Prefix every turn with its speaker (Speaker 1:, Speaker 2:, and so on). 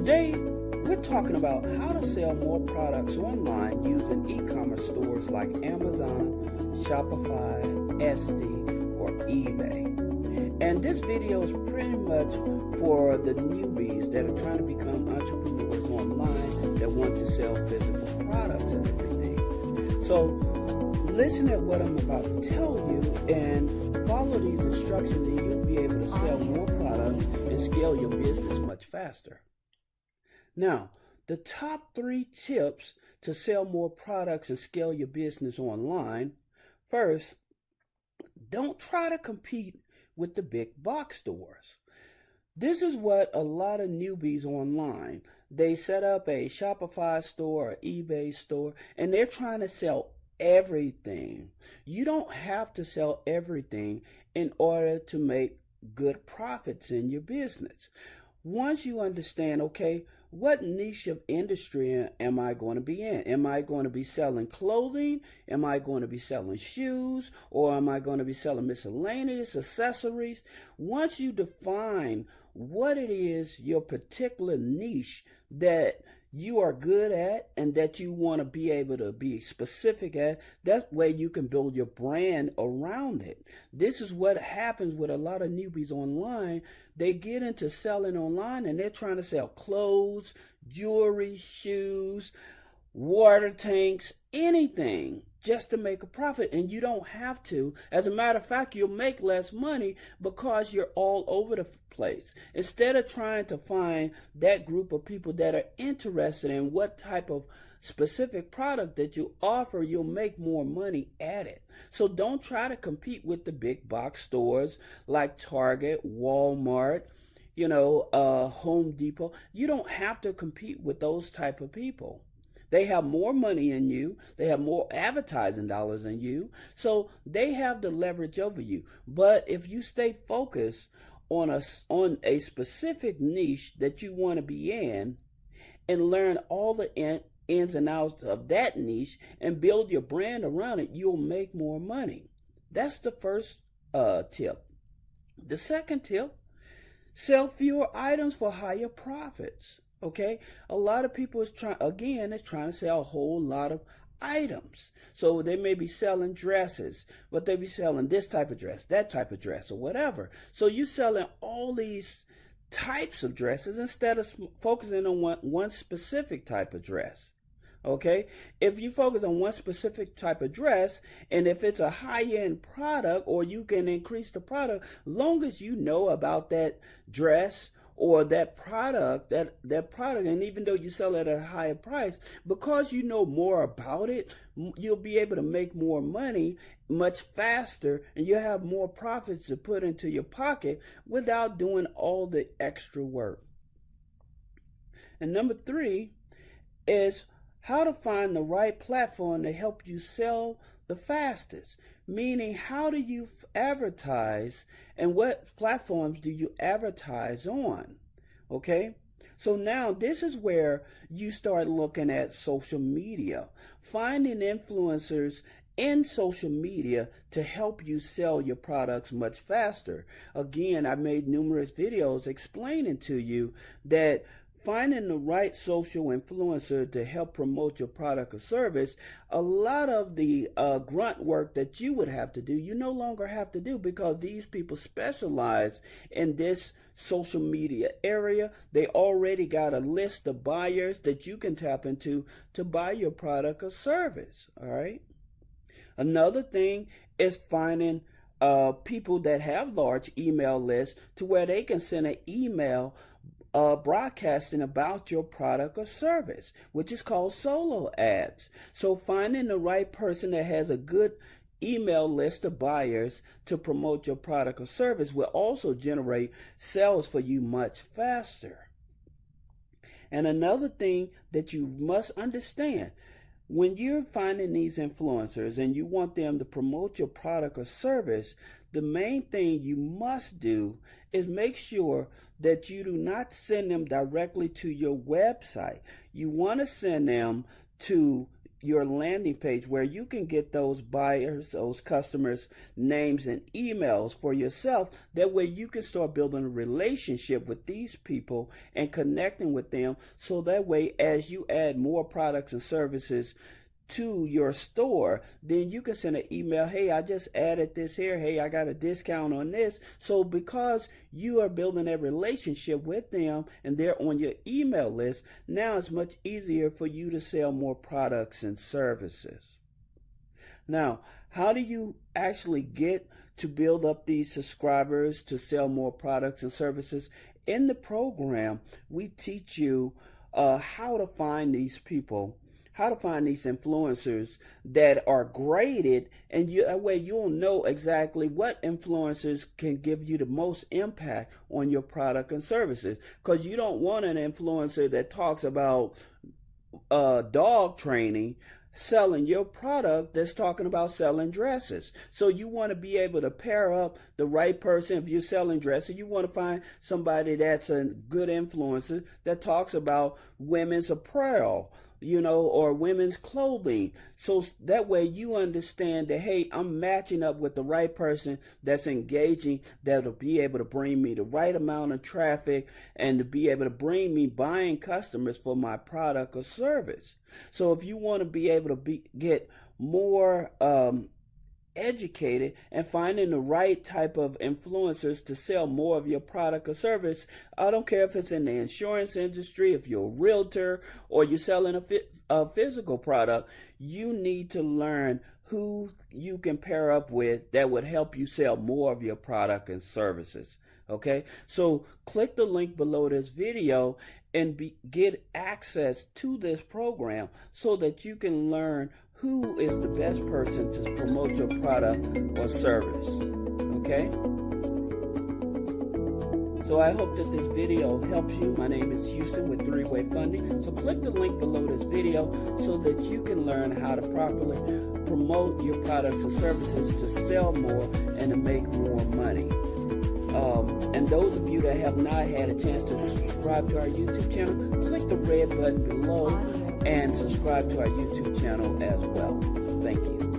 Speaker 1: Today, we're talking about how to sell more products online using e-commerce stores like Amazon, Shopify, Etsy, or eBay. And this video is pretty much for the newbies that are trying to become entrepreneurs online that want to sell physical products and everything. So listen at what I'm about to tell you and follow these instructions and you'll be able to sell more products and scale your business much faster. Now, the top 3 tips to sell more products and scale your business online. First, don't try to compete with the big box stores. This is what a lot of newbies online, they set up a Shopify store or eBay store and they're trying to sell everything. You don't have to sell everything in order to make good profits in your business. Once you understand, okay, what niche of industry am I going to be in? Am I going to be selling clothing? Am I going to be selling shoes? Or am I going to be selling miscellaneous accessories? Once you define what it is, your particular niche that you are good at and that you want to be able to be specific at, that way you can build your brand around it. This is what happens with a lot of newbies online. They get into selling online and they're trying to sell clothes, jewelry, shoes, water tanks, anything just to make a profit, and you don't have to. As a matter of fact, you'll make less money because you're all over the place. Instead of trying to find that group of people that are interested in what type of specific product that you offer, you'll make more money at it. So don't try to compete with the big box stores like Target, Walmart, Home Depot. You don't have to compete with those type of people. They have more money than you. They have more advertising dollars than you. So they have the leverage over you. But if you stay focused on a specific niche that you want to be in and learn all the ins and outs of that niche and build your brand around it, you'll make more money. That's the first tip. The second tip, sell fewer items for higher profits. Okay, a lot of people is trying to sell a whole lot of items. So they may be selling dresses, but they be selling this type of dress, that type of dress, or whatever. So you're selling all these types of dresses instead of focusing on one specific type of dress. Okay, if you focus on one specific type of dress, and if it's a high-end product, or you can increase the product, long as you know about that dress or that product, and even though you sell it at a higher price, because you know more about it, you'll be able to make more money much faster, and you'll have more profits to put into your pocket without doing all the extra work. And number 3 is how to find the right platform to help you sell the fastest. Meaning, how do you advertise and what platforms do you advertise on? Okay? So now this is where you start looking at social media, finding influencers in social media to help you sell your products much faster. Again, I made numerous videos explaining to you that finding the right social influencer to help promote your product or service, a lot of the grunt work that you would have to do, you no longer have to do, because these people specialize in this social media area. They already got a list of buyers that you can tap into to buy your product or service. All right. Another thing is finding people that have large email lists to where they can send an email broadcasting about your product or service, which is called solo ads. So finding the right person that has a good email list of buyers to promote your product or service will also generate sales for you much faster. And another thing that you must understand, when you're finding these influencers and you want them to promote your product or service, the main thing you must do is make sure that you do not send them directly to your website. You want to send them to your landing page where you can get those buyers, those customers' names and emails for yourself. That way you can start building a relationship with these people and connecting with them. So that way, as you add more products and services to your store, then you can send an email, hey, I just added this here, hey, I got a discount on this. So because you are building a relationship with them and they're on your email list, now it's much easier for you to sell more products and services. Now, how do you actually get to build up these subscribers to sell more products and services? In the program, we teach you how to find these people, how to find these influencers that are graded, and that way you'll know exactly what influencers can give you the most impact on your product and services. Because you don't want an influencer that talks about dog training selling your product that's talking about selling dresses. So you want to be able to pair up the right person. If you're selling dresses, you want to find somebody that's a good influencer that talks about women's apparel, or women's clothing. So that way you understand that, hey, I'm matching up with the right person that's engaging, that'll be able to bring me the right amount of traffic and to be able to bring me buying customers for my product or service. So if you want to be able to get more educated and finding the right type of influencers to sell more of your product or service, I don't care if it's in the insurance industry, if you're a realtor, or you're selling a physical product, you need to learn who you can pair up with that would help you sell more of your product and services. Okay, so click the link below this video and get access to this program so that you can learn who is the best person to promote your product or service. Okay? So I hope that this video helps you. My name is Houston with Three-Way Funding. So click the link below this video so that you can learn how to properly promote your products and services to sell more and to make more money. And those of you that have not had a chance to subscribe to our YouTube channel, click the red button below and subscribe to our YouTube channel as well. Thank you.